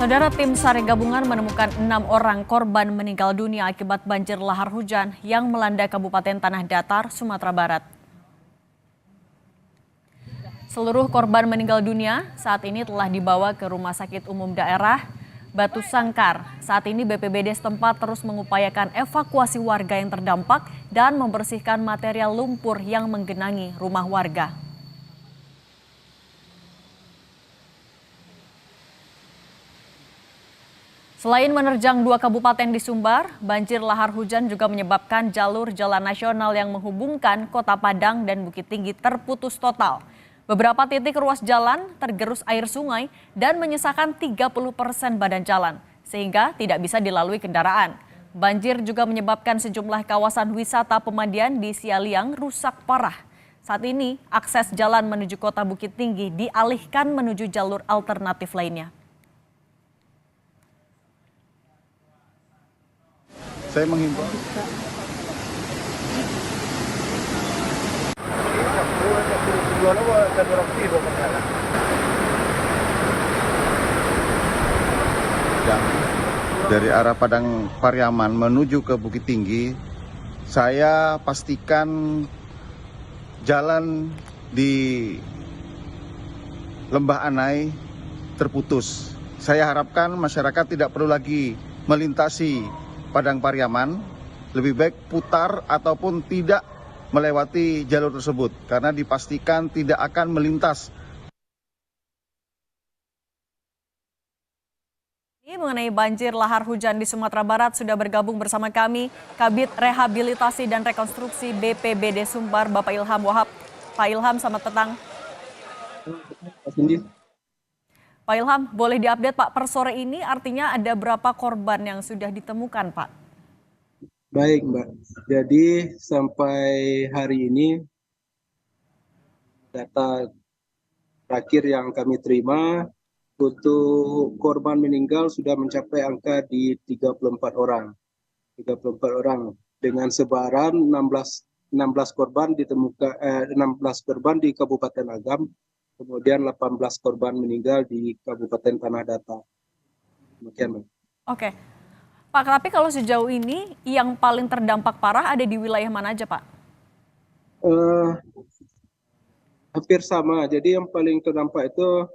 Saudara, tim SAR gabungan menemukan 6 orang korban meninggal dunia akibat banjir lahar hujan yang melanda Kabupaten Tanah Datar, Sumatera Barat. Seluruh korban meninggal dunia saat ini telah dibawa ke Rumah Sakit Umum Daerah Batu Sangkar. Saat ini BPBD setempat terus mengupayakan evakuasi warga yang terdampak dan membersihkan material lumpur yang menggenangi rumah warga. Selain menerjang 2 kabupaten di Sumbar, banjir lahar hujan juga menyebabkan jalur jalan nasional yang menghubungkan Kota Padang dan Bukit Tinggi terputus total. Beberapa titik ruas jalan tergerus air sungai dan menyisakan 30% badan jalan, sehingga tidak bisa dilalui kendaraan. Banjir juga menyebabkan sejumlah kawasan wisata pemandian di Sialiang rusak parah. Saat ini, akses jalan menuju Kota Bukit Tinggi dialihkan menuju jalur alternatif lainnya. Saya menghimbau dari arah Padang Pariaman menuju ke Bukit Tinggi, saya pastikan jalan di Lembah Anai terputus. Saya harapkan masyarakat tidak perlu lagi melintasi Padang Pariaman, lebih baik putar ataupun tidak melewati jalur tersebut karena dipastikan tidak akan melintas. Mengenai banjir lahar hujan di Sumatera Barat sudah bergabung bersama kami Kabid Rehabilitasi dan Rekonstruksi BPBD Sumbar, Bapak Ilham Wahab. Pak Ilham, selamat petang. Pak Ilham, boleh diupdate Pak, per sore ini artinya ada berapa korban yang sudah ditemukan Pak? Baik Mbak, jadi sampai hari ini data terakhir yang kami terima untuk korban meninggal sudah mencapai angka di 34 orang. 34 orang dengan sebaran 16 korban ditemukan 16 korban di Kabupaten Agam, kemudian 18 korban meninggal di Kabupaten Tanah Datar. Demikian, Mbak. Oke. Pak, tapi kalau sejauh ini yang paling terdampak parah ada di wilayah mana aja, Pak? Hampir sama. Jadi yang paling terdampak itu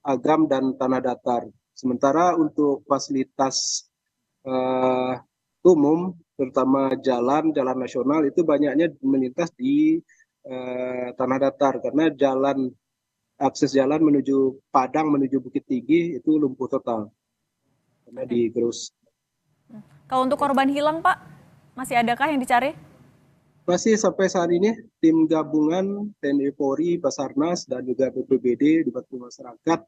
Agam dan Tanah Datar. Sementara untuk fasilitas umum, terutama jalan nasional itu banyaknya melintas di Tanah Datar karena akses jalan menuju Padang menuju Bukit Tinggi itu lumpuh total karena digerus. Kalau untuk korban hilang, Pak, masih adakah yang dicari? Masih sampai saat ini tim gabungan TNI Polri, Basarnas dan juga BPBD dibantu masyarakat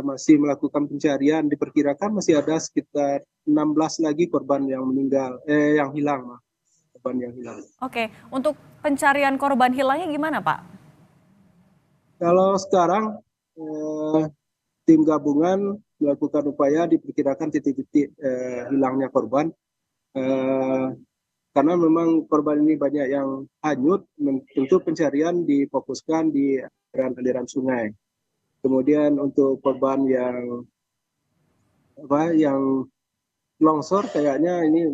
masih melakukan pencarian. Diperkirakan masih ada sekitar 16 lagi korban yang meninggal, yang hilang, korban yang hilang. Oke, untuk pencarian korban hilangnya gimana, Pak? Kalau sekarang tim gabungan melakukan upaya diperkirakan titik-titik hilangnya korban. Karena memang korban ini banyak yang hanyut, tentu pencarian difokuskan di aliran sungai. Kemudian untuk korban yang longsor kayaknya ini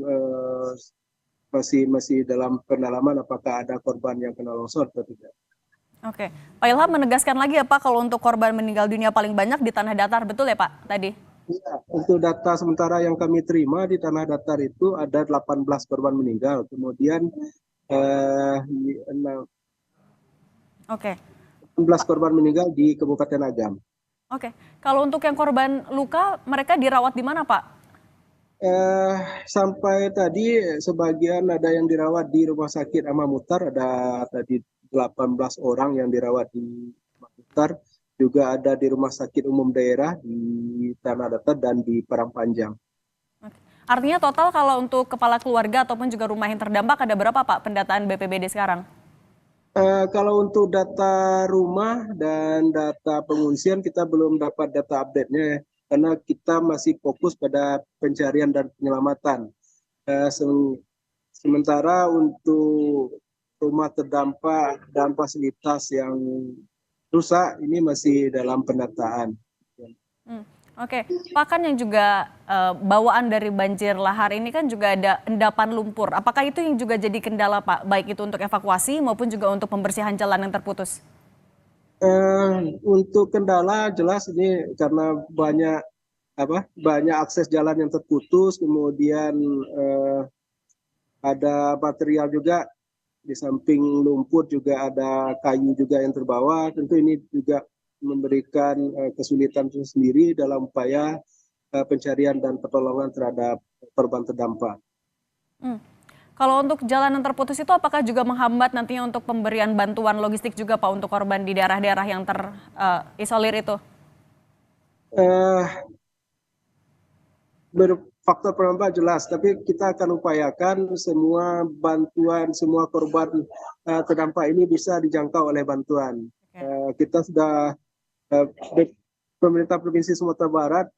masih dalam pendalaman apakah ada korban yang kena longsor atau tidak. Oke, Pak Ilham menegaskan lagi ya Pak, kalau untuk korban meninggal dunia paling banyak di Tanah Datar, betul ya Pak tadi? Ya, untuk data sementara yang kami terima di Tanah Datar itu ada 18 korban meninggal, kemudian 16 korban meninggal di Kabupaten Agam. Oke, kalau untuk yang korban luka, mereka dirawat di mana Pak? Sampai tadi sebagian ada yang dirawat di Rumah Sakit Ahmad Muhtar, ada tadi 18 orang yang dirawat di Ahmad Muhtar, juga ada di Rumah Sakit Umum Daerah di Tanah Datar dan di Parangpanjang. Artinya total kalau untuk kepala keluarga ataupun juga rumah yang terdampak ada berapa Pak pendataan BPBD sekarang? Kalau untuk data rumah dan data pengungsian kita belum dapat data update-nya karena kita masih fokus pada pencarian dan penyelamatan. Sementara untuk rumah terdampak dan fasilitas yang rusak ini masih dalam pendataan. Oke, Pak, kan yang juga bawaan dari banjir lahar ini kan juga ada endapan lumpur. Apakah itu yang juga jadi kendala, Pak? Baik itu untuk evakuasi maupun juga untuk pembersihan jalan yang terputus? Untuk kendala jelas ini karena banyak akses jalan yang terputus, kemudian ada material juga di samping lumpur juga ada kayu juga yang terbawa. Tentu ini juga memberikan kesulitan tersendiri dalam upaya pencarian dan pertolongan terhadap korban terdampak. Hmm. Kalau untuk jalan yang terputus itu apakah juga menghambat nantinya untuk pemberian bantuan logistik juga, Pak, untuk korban di daerah-daerah yang terisolir itu? Eh, Berfaktor penambah jelas, tapi kita akan upayakan semua bantuan, semua korban terdampak ini bisa dijangkau oleh bantuan. Oke. Kita sudah eh, pemerintah Provinsi Sumatera Barat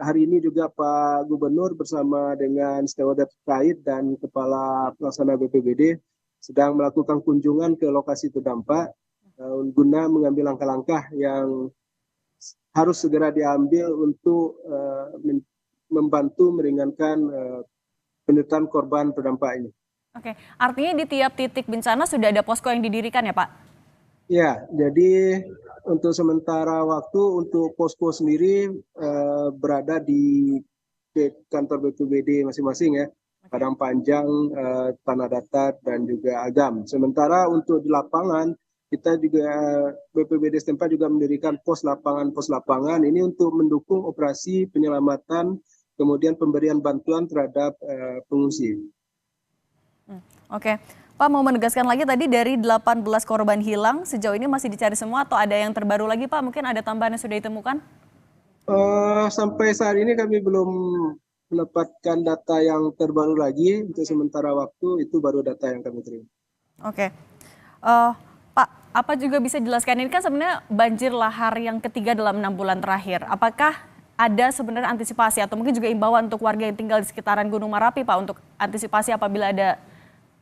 hari ini juga Pak Gubernur bersama dengan stakeholder terkait dan Kepala Pelaksana BPBD sedang melakukan kunjungan ke lokasi terdampak guna mengambil langkah-langkah yang harus segera diambil untuk membantu meringankan penderitaan korban terdampak ini. Oke, artinya di tiap titik bencana sudah ada posko yang didirikan ya, Pak? Ya, jadi untuk sementara waktu untuk posko sendiri berada di kantor BPBD masing-masing ya, Oke. Padang Panjang, Tanah Datar, dan juga Agam. Sementara untuk di lapangan, kita juga BPBD setempat juga mendirikan pos lapangan ini untuk mendukung operasi penyelamatan, kemudian pemberian bantuan terhadap pengungsi. Oke, Pak, mau menegaskan lagi tadi dari 18 korban hilang sejauh ini masih dicari semua atau ada yang terbaru lagi, Pak? Mungkin ada tambahan yang sudah ditemukan? Sampai saat ini kami belum mendapatkan data yang terbaru lagi. Untuk sementara waktu itu baru data yang kami terima. Oke. Pak, apa juga bisa dijelaskan ini kan sebenarnya banjir lahar yang ketiga dalam 6 bulan terakhir. Apakah ada sebenarnya antisipasi atau mungkin juga imbauan untuk warga yang tinggal di sekitaran Gunung Merapi, Pak, untuk antisipasi apabila ada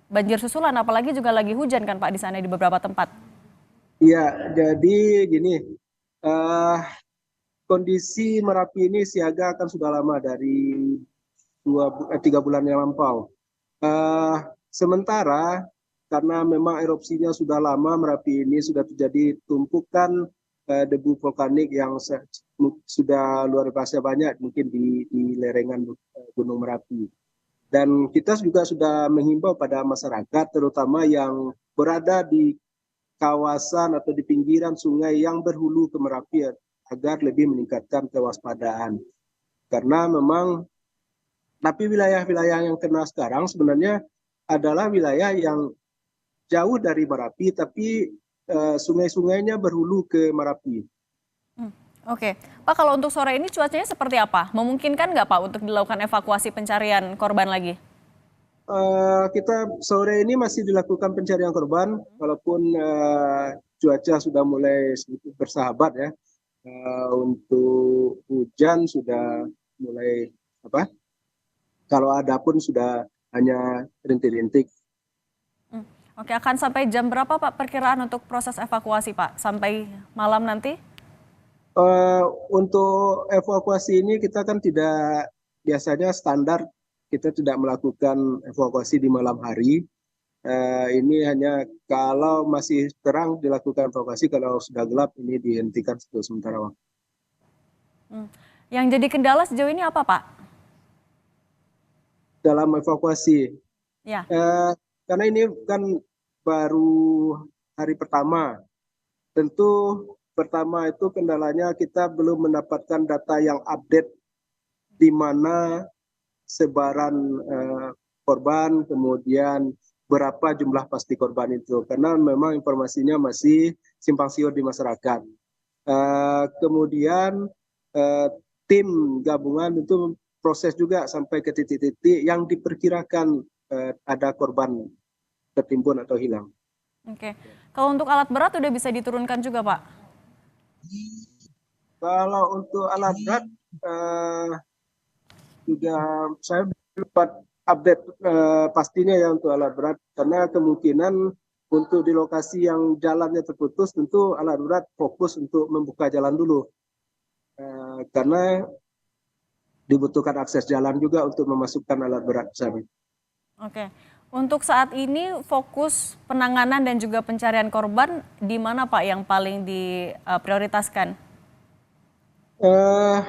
banjir susulan, apalagi juga lagi hujan kan, Pak, di sana di beberapa tempat? Iya, jadi gini, eh, kondisi Merapi ini siaga kan sudah lama dari 3 bulan yang lampau. Eh, Sementara karena memang erupsinya sudah lama, Merapi ini sudah terjadi tumpukan debu vulkanik yang sudah luar biasa banyak mungkin di lerengan Gunung Merapi. Dan kita juga sudah menghimbau pada masyarakat terutama yang berada di kawasan atau di pinggiran sungai yang berhulu ke Merapi agar lebih meningkatkan kewaspadaan. Karena memang tapi wilayah-wilayah yang kena sekarang sebenarnya adalah wilayah yang jauh dari Merapi tapi sungai-sungainya berhulu ke Merapi. Oke, Pak, kalau untuk sore ini cuacanya seperti apa? Memungkinkan nggak, Pak, untuk dilakukan evakuasi pencarian korban lagi? Kita sore ini masih dilakukan pencarian korban walaupun cuaca sudah mulai sedikit bersahabat ya. Untuk hujan sudah mulai apa? Kalau ada pun sudah hanya rintik-rintik. Oke, akan sampai jam berapa, Pak, perkiraan untuk proses evakuasi, Pak? Sampai malam nanti? Untuk evakuasi ini kita kan tidak biasanya standar kita tidak melakukan evakuasi di malam hari. Ini hanya kalau masih terang dilakukan evakuasi, kalau sudah gelap ini dihentikan untuk sementara waktu. Hmm. Yang jadi kendala sejauh ini apa, Pak? Dalam evakuasi, Ya. karena ini kan baru hari pertama, tentu pertama itu kendalanya kita belum mendapatkan data yang update di mana sebaran korban, kemudian berapa jumlah pasti korban itu, karena memang informasinya masih simpang siur di masyarakat. Kemudian tim gabungan itu proses juga sampai ke titik-titik yang diperkirakan ada korban tertimbun atau hilang. Oke. Kalau untuk alat berat udah bisa diturunkan juga, Pak? Kalau untuk alat berat juga saya dapat update pastinya ya untuk alat berat, karena kemungkinan untuk di lokasi yang jalannya terputus tentu alat berat fokus untuk membuka jalan dulu. Karena dibutuhkan akses jalan juga untuk memasukkan alat berat ke sana. Oke. Untuk saat ini fokus penanganan dan juga pencarian korban di mana Pak yang paling diprioritaskan? Eh,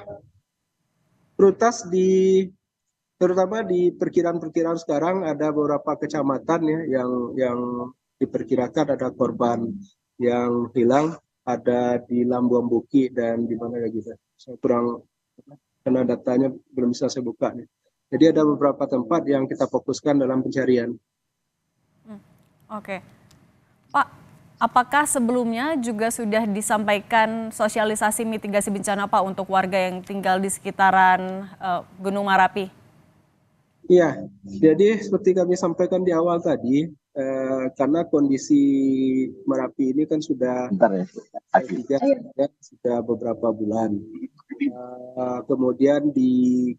Prioritas terutama di perkiraan-perkiraan sekarang ada beberapa kecamatan ya yang diperkirakan ada korban yang hilang, ada di Lambuan Buki dan di mana lagi gitu. Saya kurang karena datanya belum bisa saya buka nih. Jadi ada beberapa tempat yang kita fokuskan dalam pencarian. Oke. Pak, apakah sebelumnya juga sudah disampaikan sosialisasi mitigasi bencana Pak untuk warga yang tinggal di sekitaran Gunung Merapi? Iya, jadi seperti kami sampaikan di awal tadi, karena kondisi Merapi ini kan sudah sudah beberapa bulan. Kemudian di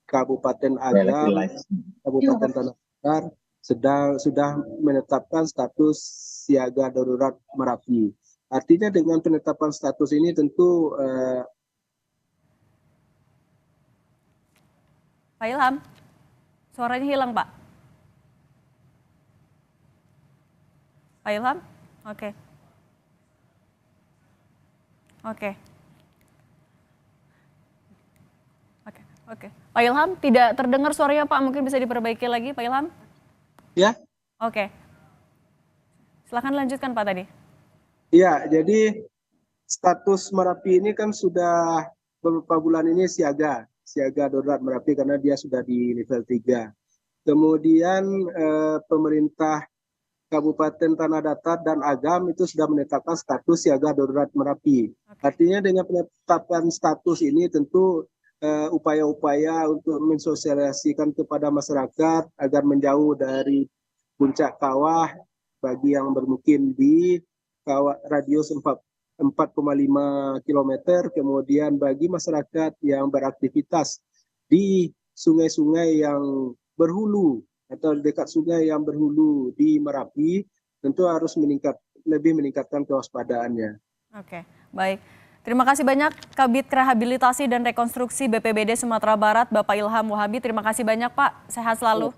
Kabupaten Agam, Kabupaten Tanah Datar sudah menetapkan status siaga darurat Merapi. Artinya dengan penetapan status ini tentu Pak Ilham, suaranya hilang Pak. Pak Ilham? Oke. Oke. Oke. Pak Ilham, tidak terdengar suaranya Pak, mungkin bisa diperbaiki lagi Pak Ilham? ya. Oke. Silakan lanjutkan Pak tadi. Iya, jadi status Merapi ini kan sudah beberapa bulan ini siaga darurat Merapi karena dia sudah di level 3. Kemudian pemerintah Kabupaten Tanah Datar dan Agam itu sudah menetapkan status siaga darurat Merapi. Artinya dengan penetapan status ini tentu upaya-upaya untuk mensosialisasikan kepada masyarakat agar menjauh dari puncak kawah bagi yang bermukim di radius 4,5 km, kemudian bagi masyarakat yang beraktivitas di sungai-sungai yang berhulu atau dekat sungai yang berhulu di Merapi, tentu harus lebih meningkatkan kewaspadaannya. Oke, baik. Terima kasih banyak Kabid Rehabilitasi dan Rekonstruksi BPBD Sumatera Barat, Bapak Ilham Wahabi. Terima kasih banyak Pak, sehat selalu.